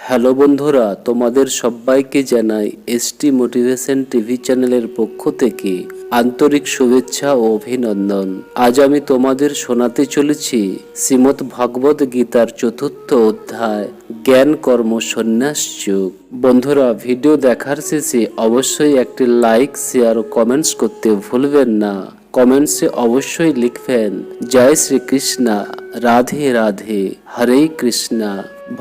Hello বন্ধুরা, তোমাদের সবাইকে জানাই এসটি মোটিভেশন টিভি চ্যানেলের পক্ষ থেকে আন্তরিক শুভেচ্ছা ও অভিনন্দন। আজ আমি তোমাদের শোনাতে চলেছি শ্রীমদ্ ভগবদ গীতার ৪র্থ অধ্যায় জ্ঞান কর্ম সন্ন্যাস যোগ। বন্ধুরা, ভিডিও দেখার শেষে অবশ্যই একটি লাইক, শেয়ার ও কমেন্টস করতে ভুলবেন না। কমেন্টসে অবশ্যই লিখবেন জয় শ্রীকৃষ্ণ, রাধে রাধে, হরে কৃষ্ণা।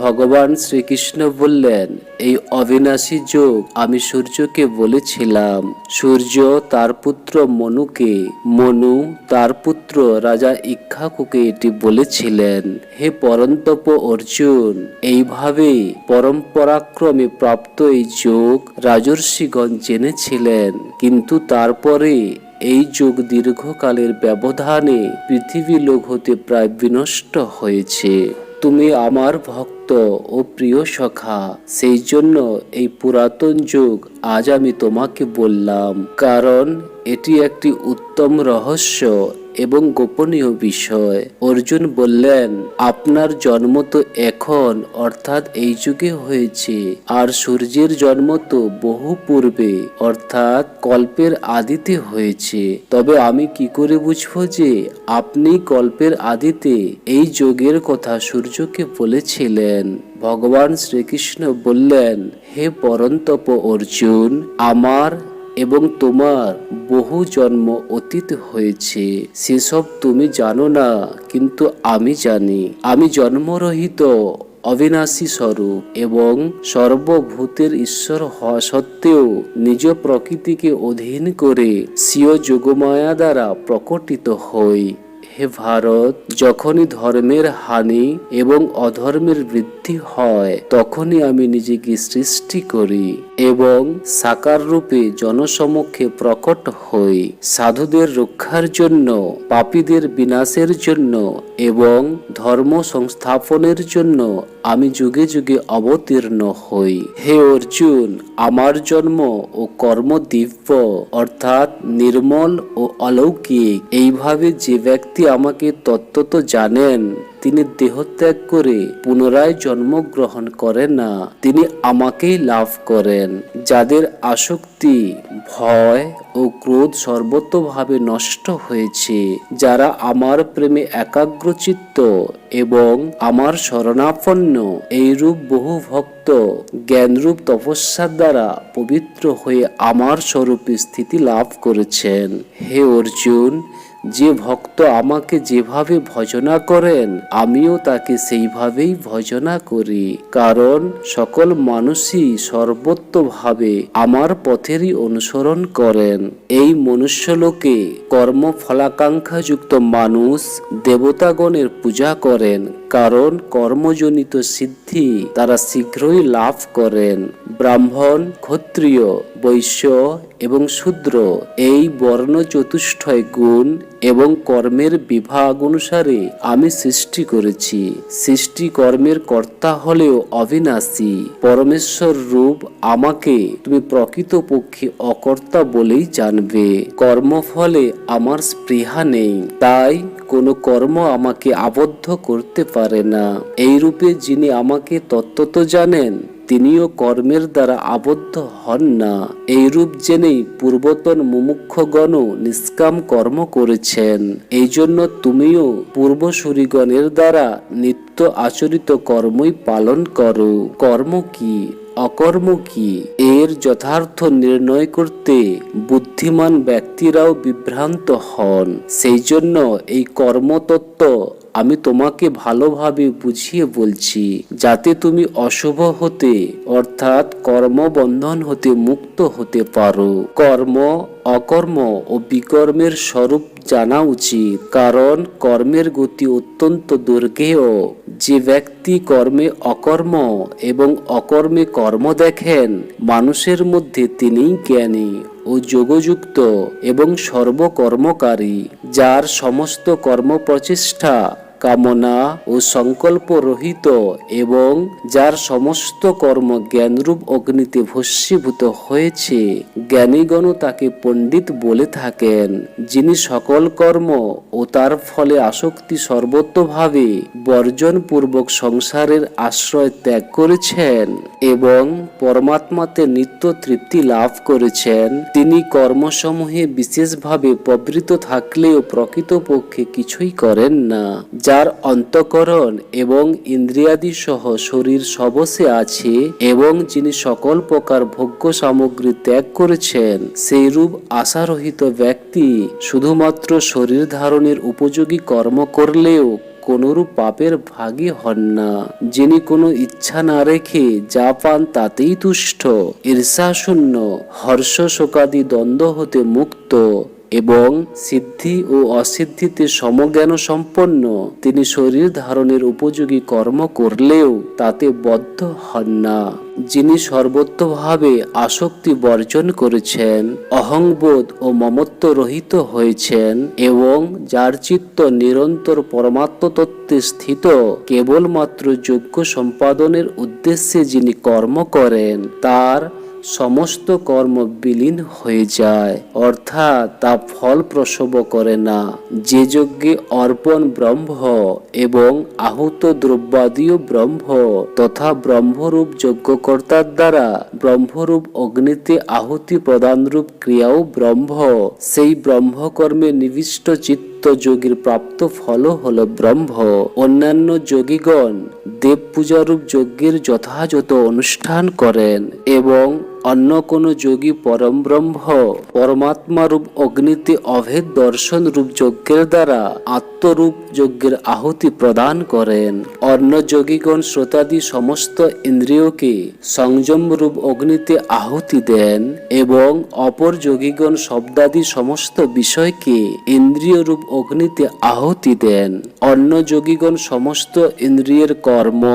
ভগবান শ্রীকৃষ্ণ বললেন, এই অবিনাশী যোগ আমি সূর্যকে বলেছিলাম, সূর্য তার পুত্র মনুকে, মনু তার পুত্র রাজা ইক্ষ্বাকুকে এটি বলেছিলেন। হে পরন্তপ অর্জুন, এইভাবে পরম্পরাক্রমে প্রাপ্ত এই যোগ রাজর্ষিগণ জেনেছিলেন, কিন্তু তারপরে এই যোগ দীর্ঘকালের ব্যবধানে পৃথিবী লোক হতে প্রায় বিনষ্ট হয়েছে। তুমি আমার ভক্ত ও প্রিয় সখা, সেই জন্য এই পুরাতন যোগ আজ আমি তোমাকে বললাম, কারণ এটি একটি উত্তম রহস্য এবং গোপনীয় বিষয়। অর্জুন বললেন, আপনার জন্ম তো এখন অর্থাৎ এই যুগে হয়েছে, আর সূর্যের জন্ম তো বহু পূর্বে অর্থাৎ কল্পের আদিতে হয়েছে। তবে আমি কি করে বুঝবো যে আপনি কল্পের আদিতে এই যোগের কথা সূর্যকে বলেছিলেন? ভগবান শ্রীকৃষ্ণ বললেন, হে পরন্তপ অর্জুন, আমার এবং তোমার বহু জন্ম অতীত হয়েছে, সেসব তুমি জানো না, কিন্তু আমি জানি। আমি জন্মরহিত অবিনাশী স্বরূপ এবং সর্বভূতের ঈশ্বর হওয়া সত্ত্বেও নিজ প্রকৃতিকে অধীন করে স্বীয় যোগমায়া দ্বারা প্রকটিত হই। হে ভারত, যখনই ধর্মের হানি এবং অধর্মের বৃদ্ধি হয়, তখনই আমি নিজেকে সৃষ্টি করি এবং সাকার রূপে জনসমক্ষে প্রকট হই। সাধুদের রক্ষার জন্য, পাপীদের বিনাশের জন্য এবং ধর্ম সংস্থাপনের জন্য আমি যুগে যুগে অবতীর্ণ হই। হে অর্জুন, আমার জন্ম ও কর্ম দিব্য অর্থাৎ নির্মল ও অলৌকিক। এইভাবে যে ব্যক্তি আমাকে তত্ত্বত জানেন, তিনি দেহত্যাগ করে পুনরায় জন্মগ্রহণ করেন না, তিনি আমাকেই লাভ করেন। যাদের আসক্তি, ভয় ও ক্রোধ সর্বতোভাবে নষ্ট হয়েছে, যারা আমার প্রেমে একাগ্রচিত্ত এবং আমার শরণাপন্ন, এইরূপ বহু ভক্ত জ্ঞানরূপ তপস্যার দ্বারা পবিত্র হয়ে আমার স্বরূপে স্থিতি লাভ করেছেন। হে অর্জুন, যে ভক্ত আমাকে যেভাবে ভজনা করেন, আমিও তাকে সেইভাবেই ভজনা করি, কারণ সকল মানুষই সর্বত্রভাবে আমার পথেরই অনুসরণ করেন। এই মনুষ্যলোকে কর্মফলাকাঙ্ক্ষাযুক্ত মানুষ দেবতাগণের পূজা করেন, কারণ কর্মজনিত সিদ্ধি তারা শীঘ্রই লাভ করেন। ব্রাহ্মণ, ক্ষত্রিয়, বৈশ্য এবং শূদ্র, এই বর্ণ চতুষ্টয় গুণ এবং কর্মের বিভাগ অনুসারে আমি সৃষ্টি করেছি। সৃষ্টি কর্মের কর্তা হলেও অবিনাশী পরমেশ্বর রূপ আমাকে তুমি প্রকৃতপক্ষে অকর্তা বলেই জানবে। কর্মফলে আমার স্পৃহা নেই, তাই কোনো কর্ম আমাকে আবদ্ধ করতে পারে না। এই রূপে যিনি আমাকে তত্ত্বত জানেন, তিনিও কর্মের দ্বারা আবদ্ধ হন না। এইরূপ জেনেই পূর্বতন মুমুক্ষগণও নিষ্কাম কর্ম করেছেন। এই জন্য তুমিও পূর্বসূরিগণের দ্বারা নিত্য আচরিত কর্মই পালন করো। কর্ম কি, অকর্ম কি, এর যথার্থ নির্ণয় করতে বুদ্ধিমান ব্যক্তিরাও বিভ্রান্ত হন। সেই জন্য এই কর্মতত্ত্ব আমি তোমাকে ভালোভাবে বুঝিয়ে বলছি, যাতে তুমি অশুভ হতে অর্থাৎ কর্মবন্ধন হতে মুক্ত হতে পারো। কর্ম, অকর্ম ও বিকর্মের স্বরূপ জানা উচিত, কারণ কর্মের গতি অত্যন্ত দুর্গেয়। যে ব্যক্তি কর্মে অকর্ম এবং অকর্মে কর্ম দেখেন, মানুষের মধ্যে তিনিই জ্ঞানী ও যোগযুক্ত এবং সর্বকর্মকারী, যার সমস্ত কর্ম প্রচেষ্টা কামনা ও সংকল্প রহিত এবং যার সমস্ত কর্ম জ্ঞানরূপ অগ্নিতে ভস্মীভূত হয়েছে, জ্ঞানীগণ তাকে পণ্ডিত বলে থাকেন। যিনি সকল কর্ম ও তার ফলে আসক্তি সর্বতোভাবে বর্জনপূর্বক সংসারের আশ্রয় ত্যাগ করেছেন এবং পরমাত্মাতে নিত্য তৃপ্তি লাভ করেছেন, তিনি কর্মসমূহে বিশেষভাবে প্রবৃত্ত থাকলেও প্রকৃতপক্ষে কিছুই করেন না। যার অন্তঃকরণ এবং ইন্দ্রিয়াদি সহ শরীর সবশে আছে এবং যিনি সকল প্রকার ভোগ্য সামগ্রী ত্যাগ করেছেন, সেই রূপ আশারহিত ব্যক্তি শুধুমাত্র শরীর ধারণের উপযোগী কর্ম করলেও কোনরূপ পাপের ভাগী হন না। যিনি কোনো ইচ্ছা না রেখে যা পান তাতেই তুষ্ট, ঈর্ষাশূন্য, হর্ষ শোকাদি দ্বন্দ্ব হতে মুক্ত এবং সিদ্ধি ও অসিদ্ধিতে সমজ্ঞান সম্পন্ন, তিনি শরীর ধারণের উপযোগী কর্ম করলেও তাতে বদ্ধ হন না। যিনি সর্বতোভাবে আসক্তি বর্জন করেছেন, অহংবোধ ও মমত্ব রহিত হয়েছেন এবং যার চিত্ত নিরন্তর পরমাত্ম তত্ত্বে স্থিত, কেবলমাত্র যজ্ঞ সম্পাদনের উদ্দেশ্যে যিনি কর্ম করেন, তার সমস্ত কর্ম বিলীন হয়ে যায়, অর্থাৎ তা ফল প্রসব করে না। যে যজ্ঞে অর্পণ ব্রহ্ম এবং আহুত দ্রব্যাদিও ব্রহ্ম তথা ব্রহ্মরূপ যজ্ঞকর্তার দ্বারা ব্রহ্মরূপ অগ্নিতে আহুতি প্রদানরূপ ক্রিয়াও ব্রহ্ম, সেই ব্রহ্মকর্মে নিবিষ্ট চিত্ত যোগীর প্রাপ্ত ফল হল ব্রহ্ম। অন্যান্য যোগীগণ দেব পূজারূপ যজ্ঞের যথাযথ অনুষ্ঠান করেন এবং অন্য কোন যোগী পরম ব্রহ্ম পরমাত্মা রূপ অগ্নিতে অভেদ দর্শন রূপ যজ্ঞের দ্বারা আত্মরূপ যজ্ঞের আহুতি প্রদান করেন। অন্য যোগীগণ শ্রোতাদি সমস্ত ইন্দ্রিয়কে সংযম রূপ অগ্নিতে আহুতি দেন এবং অপর যোগীগণ শব্দাদি সমস্ত বিষয়কে ইন্দ্রিয় রূপ অগ্নিতে আহুতি দেন। অন্য যোগীগণ সমস্ত ইন্দ্রিয়ের কর্ম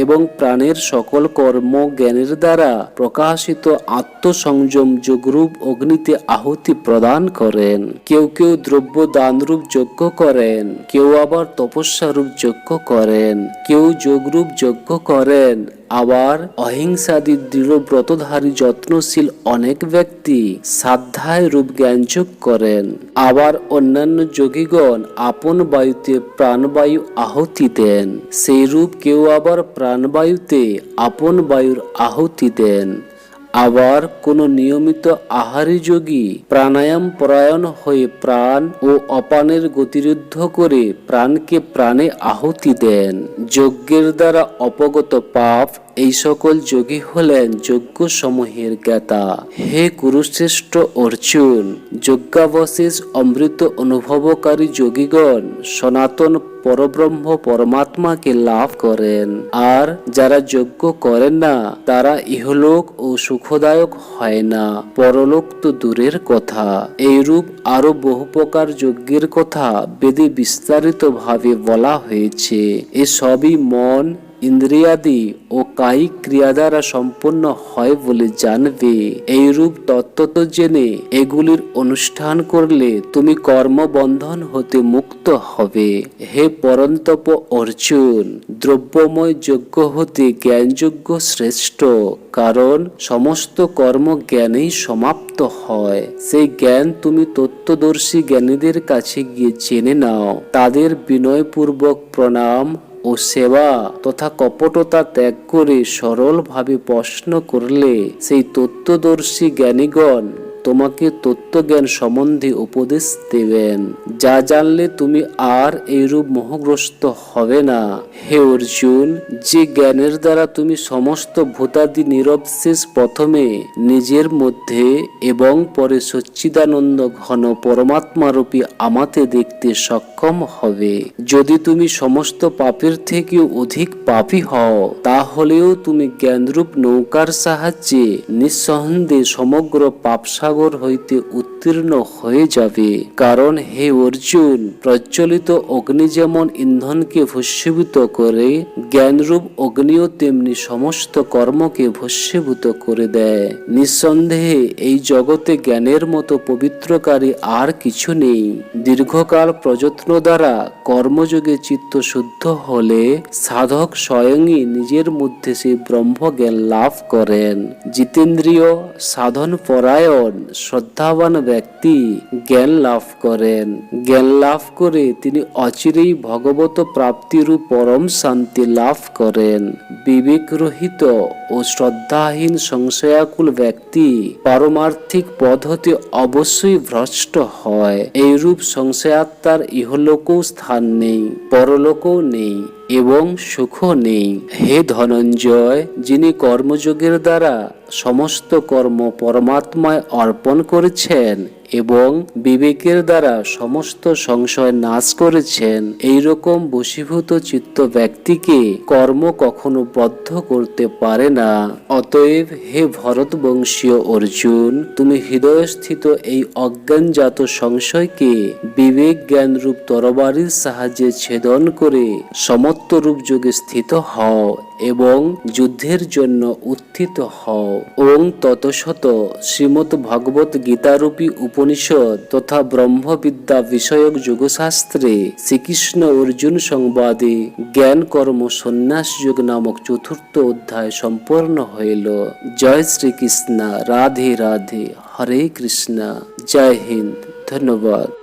এবং প্রাণের সকল কর্ম জ্ঞানের দ্বারা প্রকাশিত আত্মসংযম যোগরূপ অগ্নিতে আহুতি প্রদান করেন। কেউ কেউ দ্রব্য দানরূপ যজ্ঞ করেন, কেউ আবার তপস্যারূপ যজ্ঞ করেন, কেউ যোগরূপ যজ্ঞ করেন, আবার অহিংসাদি দৃঢ় ব্রতধারী যত্নশীল অনেক ব্যক্তি সাধ্যায় রূপ জ্ঞানযোগ করেন। আবার অন্যান্য যোগীগণ আপন বায়ুতে প্রাণবায়ু আহুতি দেন, সেই রূপ কেউ আবার প্রাণবায়ুতে আপন বায়ুর আহুতি দেন। আবার কোন নিয়মিত আহারী যোগী প্রাণায়াম পরায়ণ হয়ে প্রাণ ও অপানের গতিরুদ্ধ করে প্রাণকে প্রাণে আহুতি দেন। যজ্ঞের দ্বারা অপগত পাপ এই সকল যোগী হলেন যজ্ঞ সমূহের জ্ঞাতা। হে কুরুশ্রেষ্ঠ অর্জুন, যজ্ঞাবশেষ অমৃত অনুভবকারী যোগীগণ সনাতন পরব্রহ্ম পরমাত্মাকে লাভ করেন, আর যারা যজ্ঞ করেন না তারা ইহলোক ও সুখদায়ক হয় না, পরলোক তো দূরের কথা। এইরূপ আরো বহু প্রকার যজ্ঞের কথা বেদে বিস্তারিত ভাবে বলা হয়েছে। এসবই মন, ইন্দ্রিয়াদি ও কায়িক ক্রিয়া দ্বারা সম্পন্ন হয় বলে জানবে। এইরূপ তত্ত্বত জেনে এগুলির অনুষ্ঠান করলে তুমি কর্মবন্ধন হতে মুক্ত হবে। হে পরন্তপ অর্জুন, দ্রব্যময় যজ্ঞ হতে জ্ঞানযজ্ঞ শ্রেষ্ঠ, কারণ সমস্ত কর্ম জ্ঞানেই সমাপ্ত হয়। সেই জ্ঞান তুমি তত্ত্বদর্শী জ্ঞানীদের কাছে গিয়ে জেনে নাও। তাদের বিনয়পূর্বক প্রণাম ও সেবা তথা কপটতা ত্যাগ করে সরলভাবে প্রশ্ন করলে সেই তত্ত্বদর্শী জ্ঞানীগণ তোমাকে তত্ত্বজ্ঞান সম্বন্ধে উপদেশ দেবেন, যা জানলে তুমি আর এইরূপ মোহগ্রস্ত হবে না। হে অর্জুন, যে জ্ঞানের দ্বারা তুমি সমস্ত ভূতাদি নিরবশেষ প্রথমে নিজের মধ্যে এবং পরে সচ্চিদানন্দ ঘন পরমাত্মারূপী আমাতে দেখতে সক্ষম হবে। যদি তুমি সমস্ত পাপের থেকেও অধিক পাপী হও, তাহলেও তুমি জ্ঞানরূপ নৌকার সাহায্যে নিঃসন্দেহে সমগ্র পাপসাগর সাগর হইতে উত্তীর্ণ হয়ে যাবে। কারণ হে অর্জুন, প্রজ্বলিত অগ্নি যেমন ইন্ধনকে ভস্মীভূত করে, জ্ঞানরূপ অগ্নিও তেমনি সমস্ত কর্মকে ভস্মীভূত করে দেয়। নিঃসন্দেহে এই জগতে জ্ঞানের মতো পবিত্রকারী আর কিছু নেই। দীর্ঘকাল প্রযত্ন দ্বারা কর্মযোগে চিত্ত শুদ্ধ হলে সাধক স্বয়ংই নিজের মধ্যে সেই ব্রহ্মজ্ঞান লাভ করেন। জিতেন্দ্রীয়, সাধন পরায়ণ, শ্রদ্ধাবান ব্যক্তি জ্ঞান লাভ করেন। জ্ঞান লাভ করে তিনি অচিরেই ভগবত প্রাপ্তিরূপ পরম শান্তি লাভ করেন। বিবেকরহিত ও শ্রদ্ধাহীন সংশয়াকুল ব্যক্তি পারমার্থিক পথ হতে অবশ্যই ভ্রষ্ট হয়। এইরূপ সংশয়াত্মার ইহলোকেও স্থান নেই, পরলোকেও নেই এবং সুখও নেই। হে ধনঞ্জয়, যিনি কর্মযোগের দ্বারা সমস্ত কর্ম পরমাত্মায় অর্পণ করেছেন এবং বিবেকের দ্বারা সমস্ত সংশয় নাশ করেছেন, এইরকম বশীভূত চিত্ত ব্যক্তিকে কর্ম কখনো বদ্ধ করতে পারে না। অতএব হে ভরতবংশীয় অর্জুন, তুমি হৃদয়স্থিত এই অজ্ঞানজাত সংশয়কে বিবেক জ্ঞান রূপ তরবারির সাহায্যে ছেদন করে সমত্বরূপ যোগে স্থিত হও এবং যুদ্ধের জন্য উত্থিত হও। ওং ততসত। শ্রীমদ্ ভগবত গীতারূপী উপনিষদ তথা ব্রহ্মবিদ্যা বিষয়ক যোগশাস্ত্রে শ্রীকৃষ্ণ অর্জুন সংবাদে জ্ঞান কর্ম সন্ন্যাস যোগ নামক চতুর্থ অধ্যায় সম্পন্ন হইল। জয় শ্রীকৃষ্ণ। রাধে রাধে। হরে কৃষ্ণ। জয় হিন্দ। ধন্যবাদ।